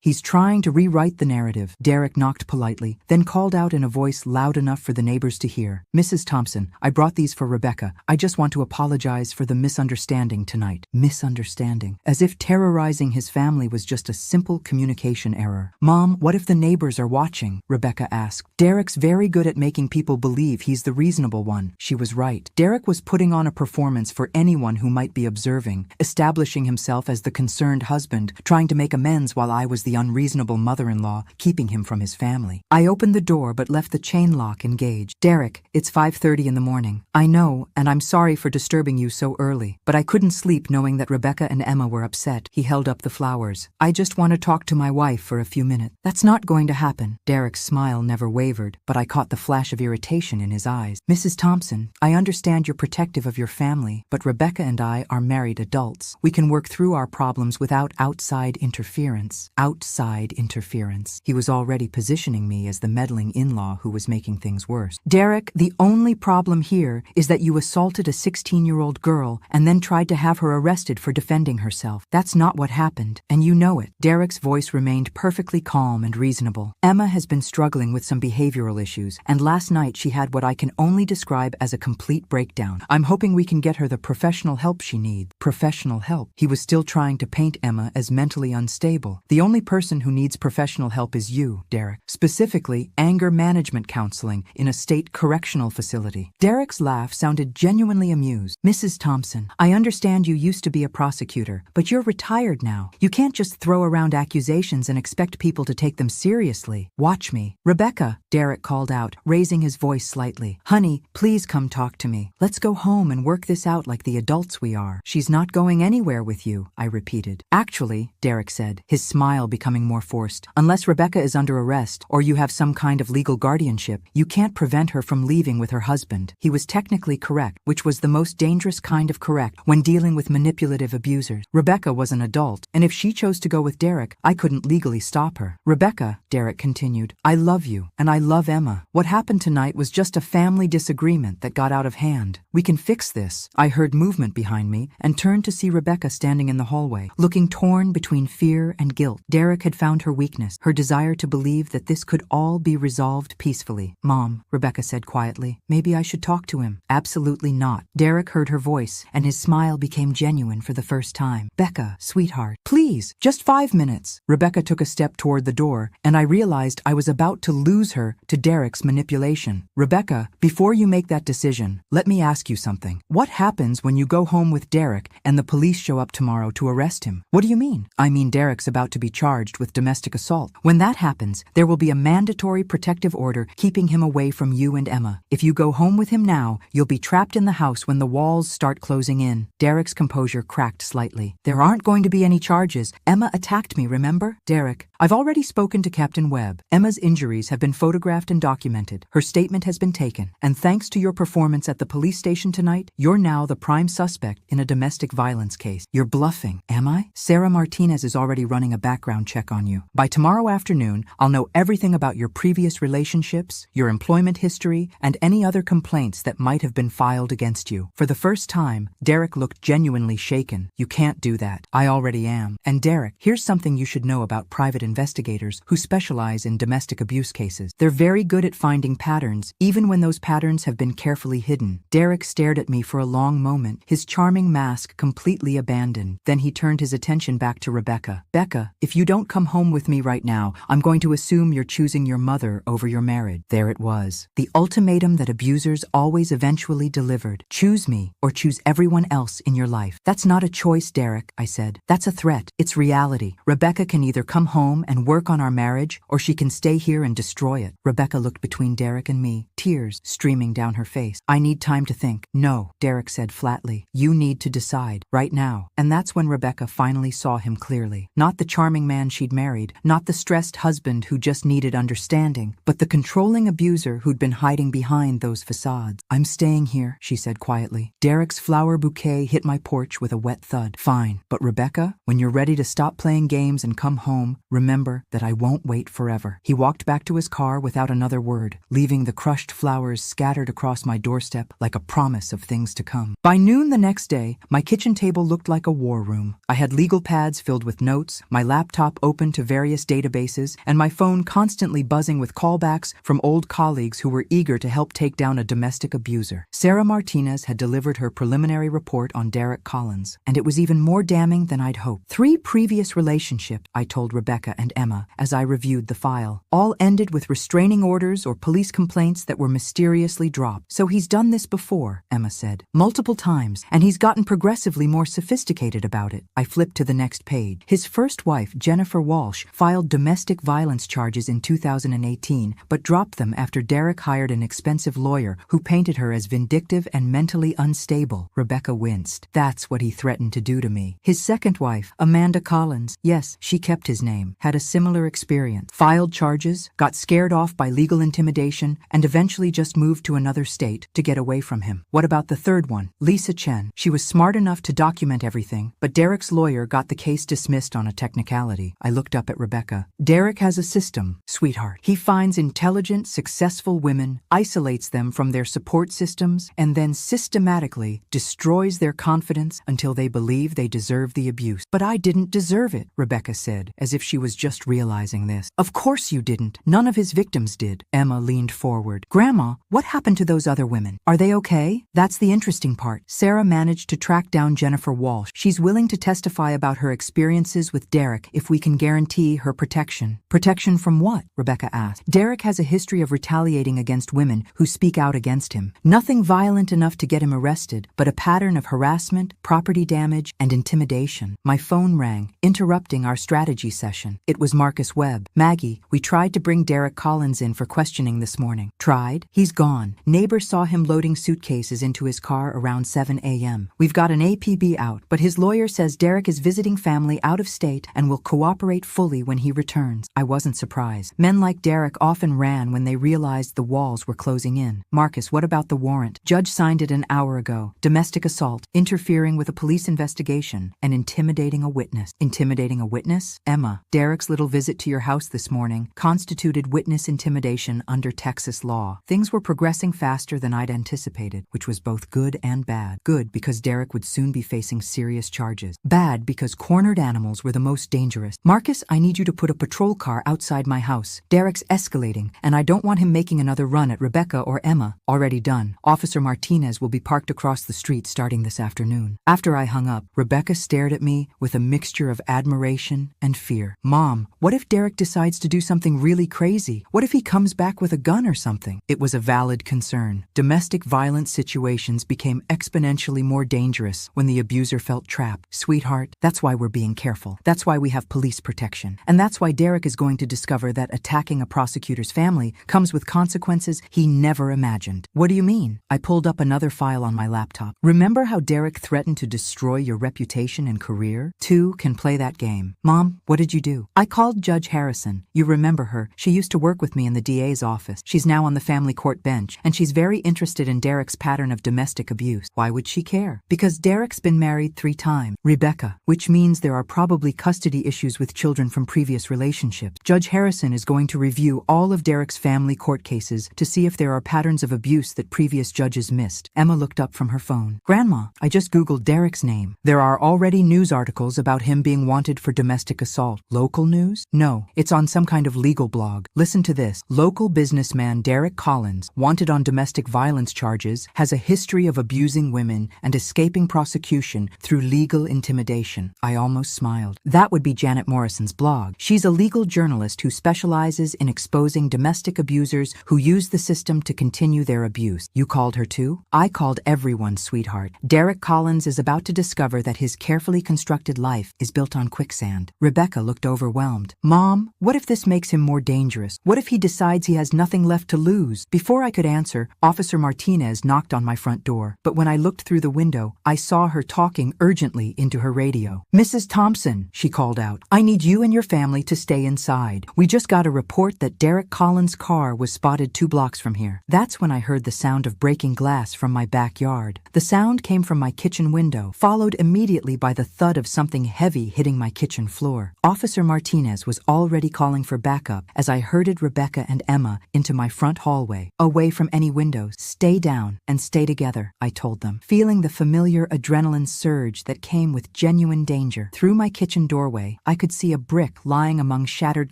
He's trying to rewrite the narrative," Derek knocked politely, then called out in a voice loud enough for the neighbors to hear. "Mrs. Thompson, I brought these for Rebecca. I just want to apologize for the misunderstanding tonight." Misunderstanding. As if terrorizing his family was just a simple communication error. "Mom, what if the neighbors are watching?" Rebecca asked. "Derek's very good at making people believe he's the reasonable one." She was right. Derek was putting on a performance for anyone who might be observing, establishing himself as the concerned husband, trying to make amends while I was the unreasonable mother-in-law, keeping him from his family. I opened the door but left the chain lock engaged. "Derek, it's 5:30 in the morning. I know, and I'm sorry for disturbing you so early, but I couldn't sleep knowing that Rebecca and Emma were upset." He held up the flowers. "I just want to talk to my wife for a few minutes." "That's not going to happen." Derek's smile never wavered, but I caught the flash of irritation in his eyes. "Mrs. Thompson, I understand you're protective of your family, but Rebecca and I are married adults. We can work through our problems without outside interference." Outside interference. He was already positioning me as the meddling in-law who was making things worse. "Derek, the only problem here is that you assaulted a 16-year-old girl and then tried to have her arrested for defending herself. That's not what happened, and you know it." Derek's voice remained perfectly calm and reasonable. "Emma has been struggling with some behavioral issues, and last night she had what I can only describe as a complete breakdown. I'm hoping we can get her the professional help she needs." Professional help? He was still trying to paint Emma as mentally unstable. "The only person who needs professional help is you, Derek. Specifically, anger management counseling in a state correctional facility." Derek's laugh sounded genuinely amused. "Mrs. Thompson, I understand you used to be a prosecutor, but you're retired now. You can't just throw around accusations and expect people to take them seriously. Watch me." "Rebecca," Derek called out, raising his voice slightly. "Honey, please come talk to me. Let's go home and work this out like the adults we are." "She's not going anywhere with you," I repeated. "Actually," Derek said, his smile becoming more forced, "unless Rebecca is under arrest or you have some kind of legal guardianship, you can't prevent her from leaving with her husband." He was technically correct, which was the most dangerous kind of correct when dealing with manipulative abusers. Rebecca was an adult, and if she chose to go with Derek, I couldn't legally stop her. "Rebecca," Derek continued, "I love you, and I love Emma. What happened tonight was just a family disagreement that got out of hand. We can fix this." I heard movement behind me and turned to see Rebecca standing in the hallway, looking torn between fear and guilt. Derek Derek had found her weakness, her desire to believe that this could all be resolved peacefully. "Mom," Rebecca said quietly, "maybe I should talk to him." "Absolutely not." Derek heard her voice, and his smile became genuine for the first time. "Becca, sweetheart, please, just 5 minutes." Rebecca took a step toward the door, and I realized I was about to lose her to Derek's manipulation. "Rebecca, before you make that decision, let me ask you something. What happens when you go home with Derek and the police show up tomorrow to arrest him?" "What do you mean?" "I mean Derek's about to be charged with domestic assault. When that happens, there will be a mandatory protective order keeping him away from you and Emma. If you go home with him now, you'll be trapped in the house when the walls start closing in." Derek's composure cracked slightly. "There aren't going to be any charges. Emma attacked me, remember?" "Derek, I've already spoken to Captain Webb. Emma's injuries have been photographed and documented. Her statement has been taken. And thanks to your performance at the police station tonight, you're now the prime suspect in a domestic violence case." "You're bluffing." "Am I?" "Sarah Martinez is already running a background check on you. By tomorrow afternoon, I'll know everything about your previous relationships, your employment history, and any other complaints that might have been filed against you." For the first time, Derek looked genuinely shaken. "You can't do that. I already am. And Derek, here's something you should know about private investigators who specialize in domestic abuse cases. They're very good at finding patterns, even when those patterns have been carefully hidden." Derek stared at me for a long moment, his charming mask completely abandoned. Then he turned his attention back to Rebecca. "Becca, if you don't come home with me right now, I'm going to assume you're choosing your mother over your marriage." There it was. The ultimatum that abusers always eventually delivered. "Choose me or choose everyone else in your life." "That's not a choice, Derek," I said. "That's a threat. It's reality. Rebecca can either come home and work on our marriage, or she can stay here and destroy it." Rebecca looked between Derek and me, tears streaming down her face. "I need time to think." "No," Derek said flatly. "You need to decide right now." And that's when Rebecca finally saw him clearly. Not the charming man she'd married, not the stressed husband who just needed understanding, but the controlling abuser who'd been hiding behind those facades. "I'm staying here," she said quietly. Derek's flower bouquet hit my porch with a wet thud. "Fine. But Rebecca, when you're ready to stop playing games and come home, remember that I won't wait forever." He walked back to his car without another word, leaving the crushed flowers scattered across my doorstep like a promise of things to come. By noon the next day, my kitchen table looked like a war room. I had legal pads filled with notes, my laptop open to various databases, and my phone constantly buzzing with callbacks from old colleagues who were eager to help take down a domestic abuser. Sarah Martinez had delivered her preliminary report on Derek Collins, and it was even more damning than I'd hoped. 3 previous relationships, I told Rebecca and Emma as I reviewed the file, all ended with restraining orders or police complaints that were mysteriously dropped. "So he's done this before," Emma said. "Multiple times, and he's gotten progressively more sophisticated about it." I flipped to the next page. His first wife, Jennifer Walsh, filed domestic violence charges in 2018, but dropped them after Derek hired an expensive lawyer who painted her as vindictive and mentally unstable. Rebecca winced. "That's what he threatened to do to me." His second wife, Amanda Collins, yes, she kept his name, had a similar experience. Filed charges, got scared off by legal intimidation, and eventually just moved to another state to get away from him. What about the third one, Lisa Chen? She was smart enough to document everything, but Derek's lawyer got the case dismissed on a technicality. I looked up at Rebecca. "Derek has a system, sweetheart. He finds intelligent, successful women, isolates them from their support systems, and then systematically destroys their confidence until they believe they deserve the abuse." "But I didn't deserve it," Rebecca said, as if she was just realizing this. "Of course you didn't. None of his victims did." Emma leaned forward. "Grandma, what happened to those other women? Are they okay?" "That's the interesting part. Sarah managed to track down Jennifer Walsh. She's willing to testify about her experiences with Derek if we can guarantee her protection." "Protection from what?" Rebecca asked. "Derek has a history of retaliating against women who speak out against him. Nothing violent enough to get him arrested, but a pattern of harassment, property damage, and intimidation." My phone rang, interrupting our strategy session. It was Marcus Webb. "Maggie, we tried to bring Derek Collins in for questioning this morning." "Tried? He's gone. Neighbors saw him loading suitcases into his car around 7 a.m. We've got an APB out, but his lawyer says Derek is visiting family out of state and will cooperate fully when he returns." I wasn't surprised. Men like Derek often ran when they realized the walls were closing in. "Marcus, what about the warrant?" "Judge signed it an hour ago. Domestic assault, interfering with a police investigation, and intimidating a witness." "Intimidating a witness?" "Emma, Derek Derek's little visit to your house this morning constituted witness intimidation under Texas law. Things were progressing faster than I'd anticipated, which was both good and bad. Good because Derek would soon be facing serious charges. Bad because cornered animals were the most dangerous. Marcus, I need you to put a patrol car outside my house. Derek's escalating, and I don't want him making another run at Rebecca or Emma. Already done. Officer Martinez will be parked across the street starting this afternoon. After I hung up, Rebecca stared at me with a mixture of admiration and fear. Mom, what if Derek decides to do something really crazy? What if he comes back with a gun or something? It was a valid concern. Domestic violence situations became exponentially more dangerous when the abuser felt trapped. Sweetheart, that's why we're being careful. That's why we have police protection. And that's why Derek is going to discover that attacking a prosecutor's family comes with consequences he never imagined. What do you mean? I pulled up another file on my laptop. Remember how Derek threatened to destroy your reputation and career? Two can play that game. Mom, what did you do? I called Judge Harrison. You remember her. She used to work with me in the DA's office. She's now on the family court bench, and she's very interested in Derek's pattern of domestic abuse. Why would she care? Because Derek's been married 3 times. Rebecca, which means there are probably custody issues with children from previous relationships. Judge Harrison is going to review all of Derek's family court cases to see if there are patterns of abuse that previous judges missed. Emma looked up from her phone. Grandma, I just Googled Derek's name. There are already news articles about him being wanted for domestic assault. Local news? No, it's on some kind of legal blog. Listen to this. Local businessman Derek Collins, wanted on domestic violence charges, has a history of abusing women and escaping prosecution through legal intimidation. I almost smiled. That would be Janet Morrison's blog. She's a legal journalist who specializes in exposing domestic abusers who use the system to continue their abuse. You called her too? I called everyone, sweetheart. Derek Collins is about to discover that his carefully constructed life is built on quicksand. Rebecca looked overwhelmed. Mom, what if this makes him more dangerous? What if he decides he has nothing left to lose? Before I could answer, Officer Martinez knocked on my front door. But when I looked through the window, I saw her talking urgently into her radio. Mrs. Thompson, she called out, I need you and your family to stay inside. We just got a report that Derek Collins' car was spotted 2 blocks from here. That's when I heard the sound of breaking glass from my backyard. The sound came from my kitchen window, followed immediately by the thud of something heavy hitting my kitchen floor. Officer Martinez was already calling for backup as I herded Rebecca and Emma into my front hallway, away from any windows. Stay down and stay together, I told them, feeling the familiar adrenaline surge that came with genuine danger. Through my kitchen doorway, I could see a brick lying among shattered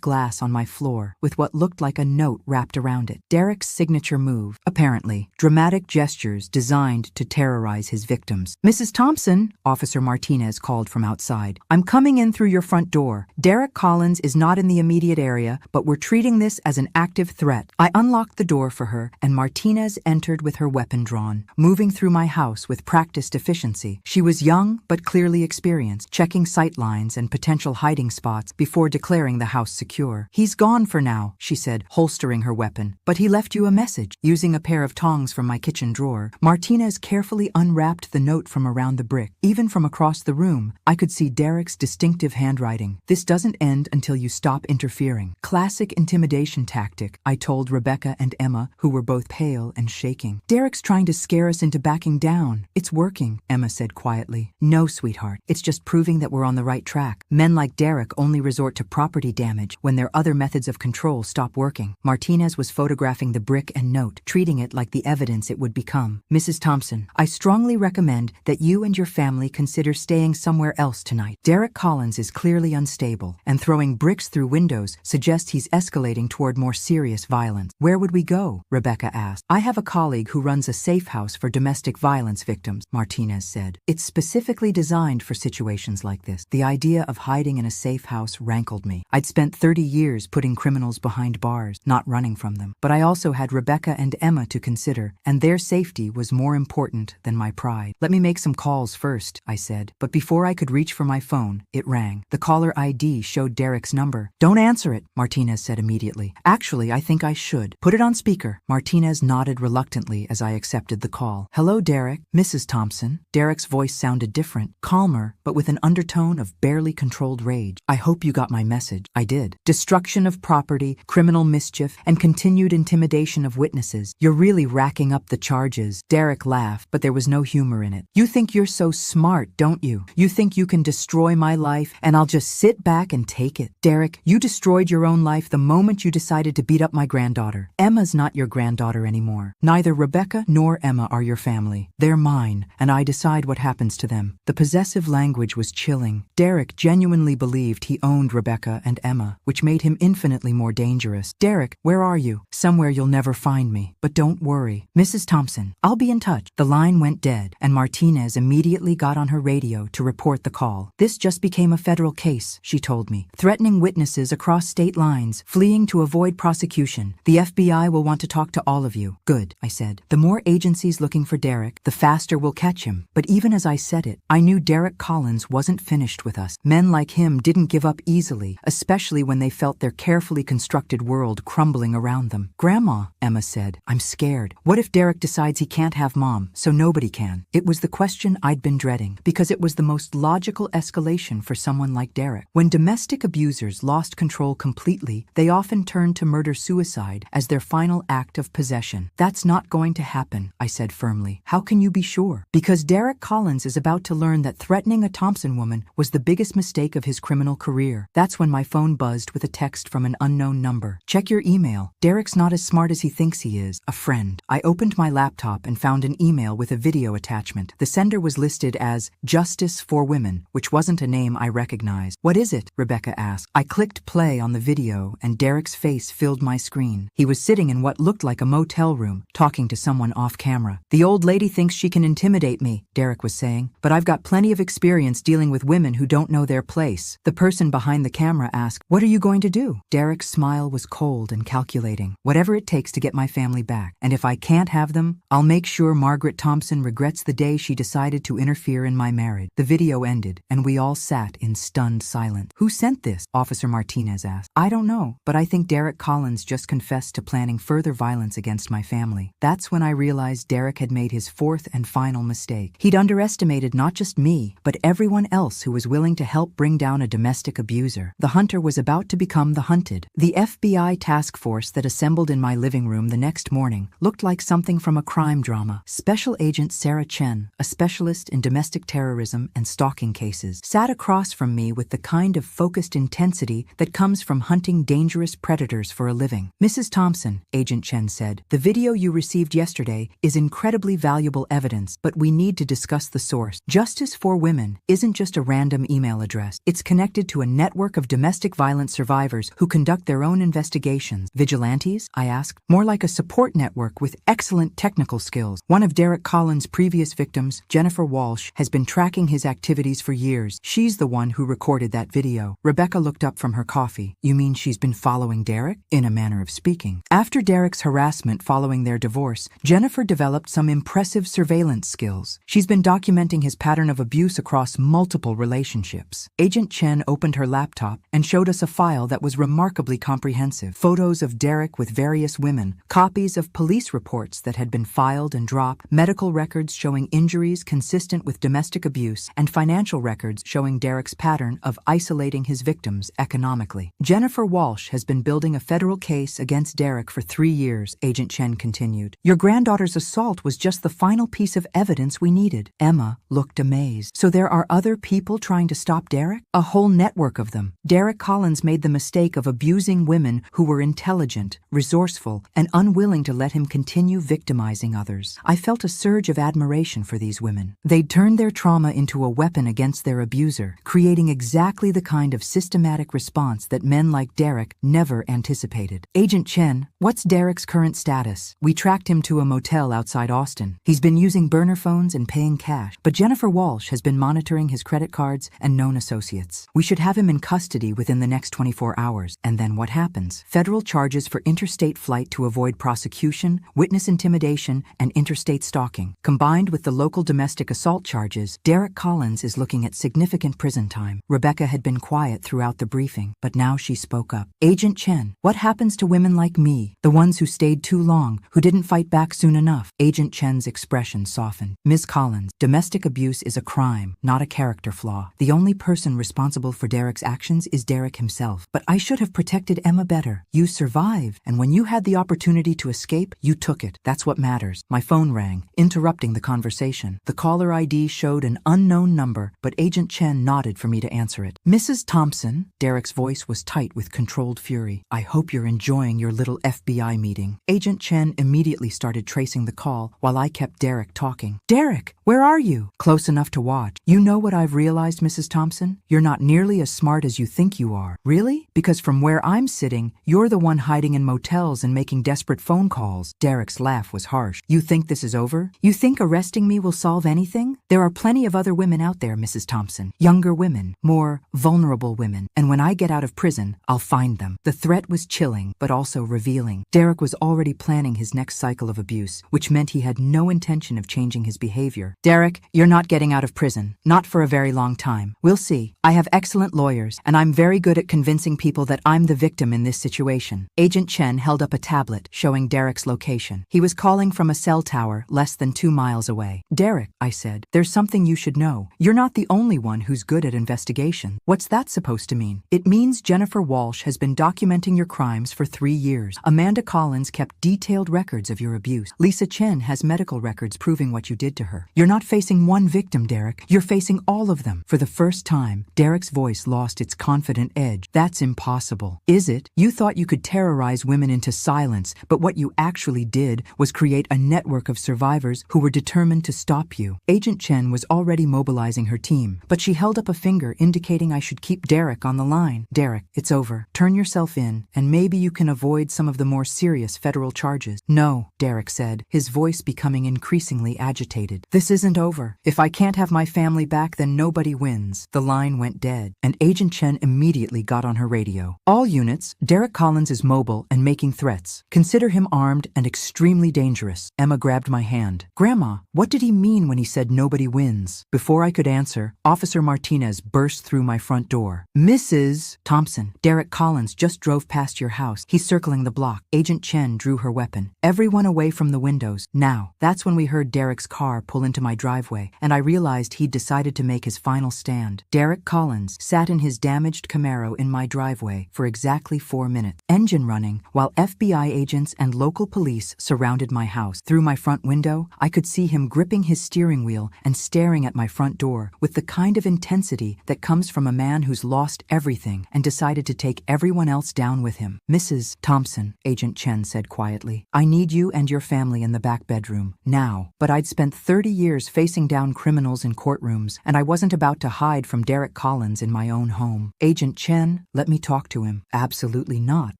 glass on my floor, with what looked like a note wrapped around it. Derek's signature move, apparently, dramatic gestures designed to terrorize his victims. Mrs. Thompson, Officer Martinez called from outside. I'm coming in through your front door. Derek Collins is not in the immediate area, but we're treating this as an active threat. I unlocked the door for her, and Martinez entered with her weapon drawn, moving through my house with practiced efficiency. She was young, but clearly experienced, checking sight lines and potential hiding spots before declaring the house secure. He's gone for now, she said, holstering her weapon. But he left you a message. Using a pair of tongs from my kitchen drawer, Martinez carefully unwrapped the note from around the brick. Even from across the room, I could see Derek's distinctive handwriting. This doesn't end until you stop interfering. Classic intimidation tactic, I told Rebecca and Emma, who were both pale and shaking. Derek's trying to scare us into backing down. It's working, Emma said quietly. No, sweetheart. It's just proving that we're on the right track. Men like Derek only resort to property damage when their other methods of control stop working. Martinez was photographing the brick and note, treating it like the evidence it would become. Mrs. Thompson, I strongly recommend that you and your family consider staying somewhere else tonight. Derek Collins is clearly unstable, and throwing bricks through windows suggests he's escalating toward more serious violence. Where would we go? Rebecca asked. I have a colleague who runs a safe house for domestic violence victims, Martinez said. It's specifically designed for situations like this. The idea of hiding in a safe house rankled me. I'd spent 30 years putting criminals behind bars, not running from them. But I also had Rebecca and Emma to consider, and their safety was more important than my pride. Let me make some calls first, I said. But before I could reach for my phone, it rang. The caller ID showed Derek's number. Don't answer it, Martinez said immediately. Actually, I think I should. Put it on speaker. Martinez nodded reluctantly as I accepted the call. Hello, Derek. Mrs. Thompson. Derek's voice sounded different, calmer, but with an undertone of barely controlled rage. I hope you got my message. I did. Destruction of property, criminal mischief, and continued intimidation of witnesses. You're really racking up the charges. Derek laughed, but there was no humor in it. You think you're so smart, don't you? You think you can destroy my life and I'll just sit back and take take it. Derek, you destroyed your own life the moment you decided to beat up my granddaughter. Emma's not your granddaughter anymore. Neither Rebecca nor Emma are your family. They're mine, and I decide what happens to them. The possessive language was chilling. Derek genuinely believed he owned Rebecca and Emma, which made him infinitely more dangerous. Derek, where are you? Somewhere you'll never find me. But don't worry. Mrs. Thompson, I'll be in touch. The line went dead, and Martinez immediately got on her radio to report the call. This just became a federal case, she told me, threatening witnesses across state lines, fleeing to avoid prosecution. The FBI will want to talk to all of you. Good, I said. The more agencies looking for Derek, the faster we'll catch him. But even as I said it, I knew Derek Collins wasn't finished with us. Men like him didn't give up easily, especially when they felt their carefully constructed world crumbling around them. Grandma, Emma said, I'm scared. What if Derek decides he can't have Mom, so nobody can? It was the question I'd been dreading, because it was the most logical escalation for someone like Derek. When domestic abusers lost control completely, they often turned to murder-suicide as their final act of possession. That's not going to happen, I said firmly. How can you be sure? Because Derek Collins is about to learn that threatening a Thompson woman was the biggest mistake of his criminal career. That's when my phone buzzed with a text from an unknown number. Check your email. Derek's not as smart as he thinks he is. A friend. I opened my laptop and found an email with a video attachment. The sender was listed as Justice for Women, which wasn't a name I recognized. What is it? Rebecca asked. I clicked play on the video and Derek's face filled my screen. He was sitting in what looked like a motel room, talking to someone off camera. The old lady thinks she can intimidate me, Derek was saying, but I've got plenty of experience dealing with women who don't know their place. The person behind the camera asked, what are you going to do? Derek's smile was cold and calculating. Whatever it takes to get my family back. And if I can't have them, I'll make sure Margaret Thompson regrets the day she decided to interfere in my marriage. The video ended, and we all sat in stunned silence. Who sent this? Officer Martinez asked. I don't know, but I think Derek Collins just confessed to planning further violence against my family. That's when I realized Derek had made his fourth and final mistake. He'd underestimated not just me, but everyone else who was willing to help bring down a domestic abuser. The hunter was about to become the hunted. The FBI task force that assembled in my living room the next morning looked like something from a crime drama. Special Agent Sarah Chen, a specialist in domestic terrorism and stalking cases, sat across from me with the kind of focused intensity that comes from hunting dangerous predators for a living. Mrs. Thompson, Agent Chen said, the video you received yesterday is incredibly valuable evidence, but we need to discuss the source. Justice for Women isn't just a random email address. It's connected to a network of domestic violence survivors who conduct their own investigations. Vigilantes? I asked. More like a support network with excellent technical skills. One of Derek Collins' previous victims, Jennifer Walsh, has been tracking his activities for years. She's the one who recorded that video. Rebecca looked up from her coffee. You mean she's been following Derek? In a manner of speaking. After Derek's harassment following their divorce, Jennifer developed some impressive surveillance skills. She's been documenting his pattern of abuse across multiple relationships. Agent Chen opened her laptop and showed us a file that was remarkably comprehensive. Photos of Derek with various women, copies of police reports that had been filed and dropped, medical records showing injuries consistent with domestic abuse, and financial records showing Derek's pattern of isolating his victims economically. Jennifer Walsh has been building a federal case against Derek for 3 years, Agent Chen continued. Your granddaughter's assault was just the final piece of evidence we needed. Emma looked amazed. So there are other people trying to stop Derek? A whole network of them. Derek Collins made the mistake of abusing women who were intelligent, resourceful, and unwilling to let him continue victimizing others. I felt a surge of admiration for these women. They'd turned their trauma into a weapon against their abuser, creating exactly the kind of systematic response that men like Derek never anticipated. Agent Chen, what's Derek's current status? We tracked him to a motel outside Austin. He's been using burner phones and paying cash, but Jennifer Walsh has been monitoring his credit cards and known associates. We should have him in custody within the next 24 hours. And then what happens? Federal charges for interstate flight to avoid prosecution, witness intimidation, and interstate stalking. Combined with the local domestic assault charges, Derek Collins is looking at significant prison time. Rebecca had been quiet throughout the briefing, but now she spoke up. Agent Chen, what happens to women like me, the ones who stayed too long, who didn't fight back soon enough? Agent Chen's expression softened. Ms. Collins, domestic abuse is a crime, not a character flaw. The only person responsible for Derek's actions is Derek himself. But I should have protected Emma better. You survived, and when you had the opportunity to escape, you took it. That's what matters. My phone rang, interrupting the conversation. The caller ID showed an unknown number, but Agent Chen nodded for me to answer it. Mrs. Thompson, Derek's voice was tight with controlled fury. I hope you're enjoying your little FBI meeting. Agent Chen immediately started tracing the call while I kept Derek talking. Derek, where are you? Close enough to watch. You know what I've realized, Mrs. Thompson? You're not nearly as smart as you think you are. Really? Because from where I'm sitting, you're the one hiding in motels and making desperate phone calls. Derek's laugh was harsh. You think this is over? You think arresting me will solve anything? There are plenty of other women out there, Mrs. Thompson. Younger women, more vulnerable women. And when I get out of prison, I'll find them. The threat was chilling, but also revealing. Derek was already planning his next cycle of abuse, which meant he had no intention of changing his behavior. Derek, you're not getting out of prison. Not for a very long time. We'll see. I have excellent lawyers, and I'm very good at convincing people that I'm the victim in this situation. Agent Chen held up a tablet showing Derek's location. He was calling from a cell tower less than 2 miles away. Derek, I said, there's something you should know. You're not the only one who's good at investigation. What's that supposed to mean? It means Jennifer Walsh has been documenting your crimes for 3 years. Amanda Collins kept detailed records of your abuse. Lisa Chen has medical records proving what you did to her. You're not facing one victim, Derek. You're facing all of them. For the first time, Derek's voice lost its confident edge. That's impossible. Is it? You thought you could terrorize women into silence, but what you actually did was create a network of survivors who were determined to stop you. Agent Chen was already mobilizing her team, but she held up a finger indicating I should keep Derek on the line. Derek, it's over. Turn yourself in, and maybe you can avoid some of the more serious federal charges. No, Derek said, his voice becoming increasingly agitated. This isn't over. If I can't have my family back, then nobody wins. The line went dead, and Agent Chen immediately got on her radio. All units, Derek Collins is mobile and making threats. Consider him armed and extremely dangerous. Emma grabbed my hand. Grandma, what did he mean when he said nobody wins? Before I could answer, Officer Martinez burst through my front door. Mrs. Thompson, Derek Collins just drove past your house. He's circling the block. Agent Chen drew her weapon. Everyone away from the windows. Now, that's when we heard Derek's car pull into my driveway, and I realized he'd decided to make his final stand. Derek Collins sat in his damaged Camaro in my driveway for exactly 4 minutes, engine running, while FBI agents and local police surrounded my house. Through my front window, I could see him gripping his steering wheel and staring at my front door with the kind of intensity that comes from a man who's lost everything and decided to take everyone else down with him. Mrs. Thompson, Agent Chen said quietly, I need you and your family in the back bedroom, now. But I'd spent 30 years facing down criminals in courtrooms, and I wasn't about to hide from Derek Collins in my own home. Agent Chen, let me talk to him. Absolutely not.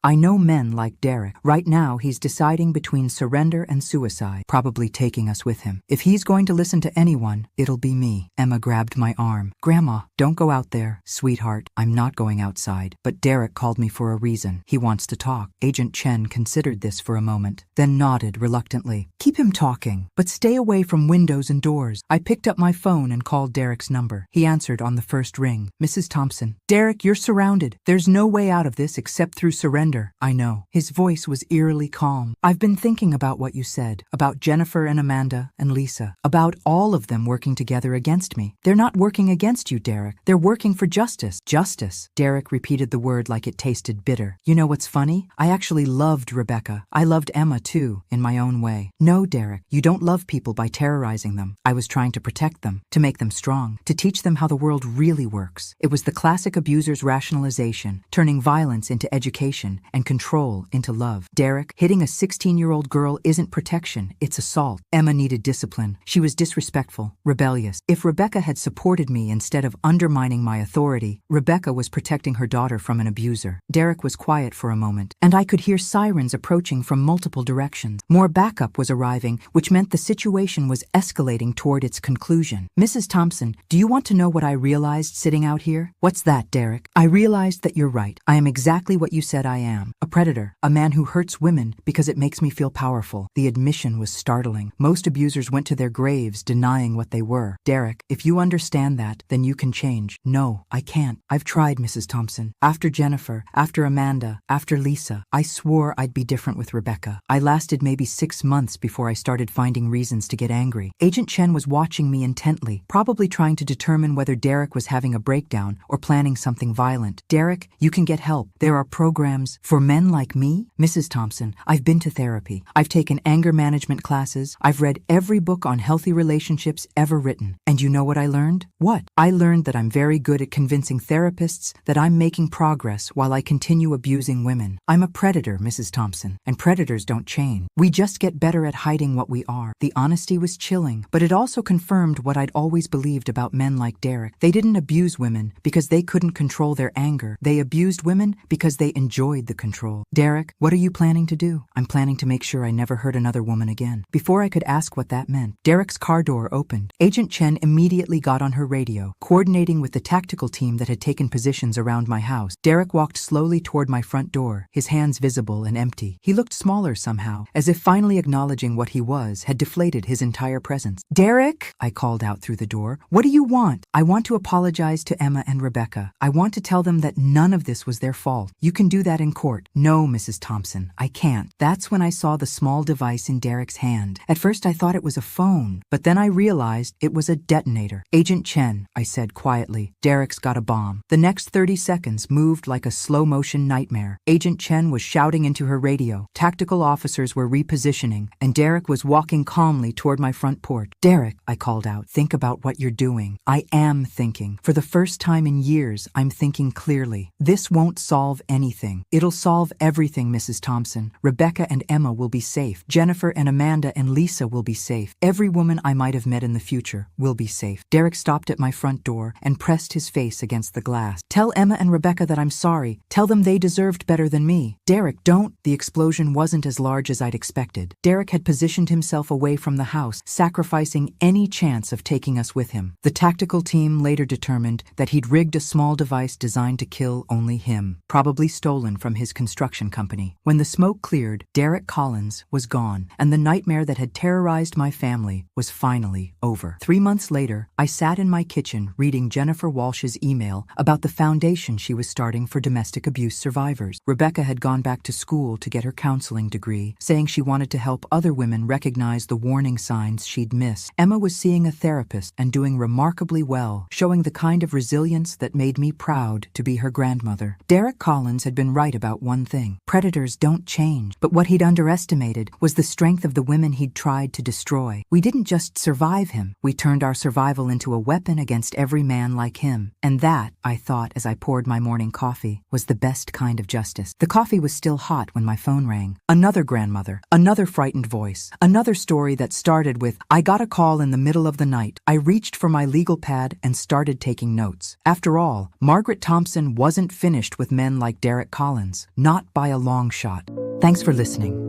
I know men like Derek. Right now, he's deciding between surrender and suicide, probably taking us with him. If he's going to listen to anyone, it'll be me. Emma grabbed my arm. Grandma, don't go out there. Sweetheart, I'm not going outside. But Derek called me for a reason. He wants to talk. Agent Chen considered this for a moment, then nodded reluctantly. Keep him talking, but stay away from windows and doors. I picked up my phone and called Derek's number. He answered on the first ring. Mrs. Thompson, Derek, you're surrounded. There's no way out of this except through surrender. I know. His voice was eerily calm. I've been thinking about what you said, about Jennifer and Amanda and Lisa, about all of them working together against me. They're not working against you, Derek. They're working for justice. Justice. Derek repeated the word like it tasted bitter. You know what's funny? I actually loved Rebecca. I loved Emma too, in my own way. No, Derek, you don't love people by terrorizing them. I was trying to protect them, to make them strong, to teach them how the world really works. It was the classic abuser's rationalization, turning violence into education and control into love. Derek, hitting a 16-year-old girl isn't protection, it's assault. Emma needed discipline. She was disrespectful, rebellious. If Rebecca had supported me instead of undermining my authority, Rebecca was protecting her daughter from an abuser. Derek was quiet for a moment, and I could hear sirens approaching from multiple directions. More backup was arriving, which meant the situation was escalating toward its conclusion. Mrs. Thompson, do you want to know what I realized sitting out here? What's that, Derek? I realized that you're right. I am exactly what you said I am. A predator. A man who hurts women because it makes me feel powerful. The admission was startling. Most abusers went to their graves denying what they were. Derek, if you understand that, then you can change. No, I can't. I've tried, Mrs. Thompson. After Jennifer, after Amanda, after Lisa, I swore I'd be different with Rebecca. I lasted maybe 6 months before I started finding reasons to get angry. Agent Chen was watching me intently, probably trying to determine whether Derek was having a breakdown or planning something violent. Derek, you can get help. There are programs for men like me. Mrs. Thompson, I've been to therapy. I've taken anger management classes. I've read every book on healthy relationships ever written. And you know what I learned? What? I learned that I'm very good at convincing therapists that I'm making progress while I continue abusing women. I'm a predator, Mrs. Thompson, and predators don't change. We just get better at hiding what we are. The honesty was chilling, but it also confirmed what I'd always believed about men like Derek. They didn't abuse women because they couldn't control their anger. They abused women because they enjoyed the control. Derek, what are you planning to do? I'm planning to make sure I never hurt another woman again. Before I could ask what that meant, Derek's car door opened. Agent Chen immediately got on her radio, coordinating with the tactical team that had taken positions around my house. Derek walked slowly toward my front door, his hands visible and empty. He looked smaller somehow, as if finally acknowledging what he was had deflated his entire presence. Derek, I called out through the door, what do you want? I want to apologize to Emma and Rebecca. I want to tell them that none of this was their fault. You can do that in court. No, Mrs. Thompson, I can't. That's when I saw the small device in Derek's hand. At first I thought it was a phone, but then I realized it was a detonator. Agent Chen, I said quietly, Derek's got a bomb. The next 30 seconds moved like a slow-motion nightmare. Agent Chen was shouting into her radio. Tactical officers were repositioning, and Derek was walking calmly toward my front porch. Derek, I called out, think about what you're doing. I am thinking. For the first time in years, I'm thinking clearly. This won't solve anything. It'll solve everything, Mrs. Thompson. Rebecca and Emma will be safe. Jennifer and Amanda and Lisa will be safe. Every woman I might have met in the future will be safe. Derek stopped at my front door and pressed his face against the glass. Tell Emma and Rebecca that I'm sorry. Tell them they deserved better than me. Derek, don't. The explosion wasn't as large as I'd expected. Derek had positioned himself away from the house, sacrificing any chance of taking us with him. The tactical team later determined that he'd rigged a small device designed to kill only him, probably stolen from his construction company. When the smoke cleared, Derek Collins was gone, and the nightmare that had terrorized my family was finally over. 3 months later, I sat in my kitchen reading Jennifer Walsh's email about the foundation she was starting for domestic abuse survivors. Rebecca had gone back to school to get her counseling degree, saying she wanted to help other women recognize the warning signs she'd missed. Emma was seeing a therapist and doing remarkably well, showing the kind of resilience that made me proud to be her grandmother. Derek Collins had been right about one thing. Predators don't change. But what he'd underestimated was the strength of the women he'd tried to destroy. We didn't just survive him. We turned our survival into a weapon against every man like him. And that, I thought as I poured my morning coffee, was the best kind of justice. The coffee was still hot when my phone rang. Another grandmother, another frightened voice, another story that started with, I got a call in the middle of the night. I reached for my legal pad and started taking notes. After all, Margaret Thompson wasn't finished with men like Derek Collins. Not by a long shot. Thanks for listening.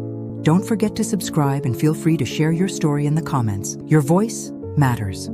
Don't forget to subscribe and feel free to share your story in the comments. Your voice matters.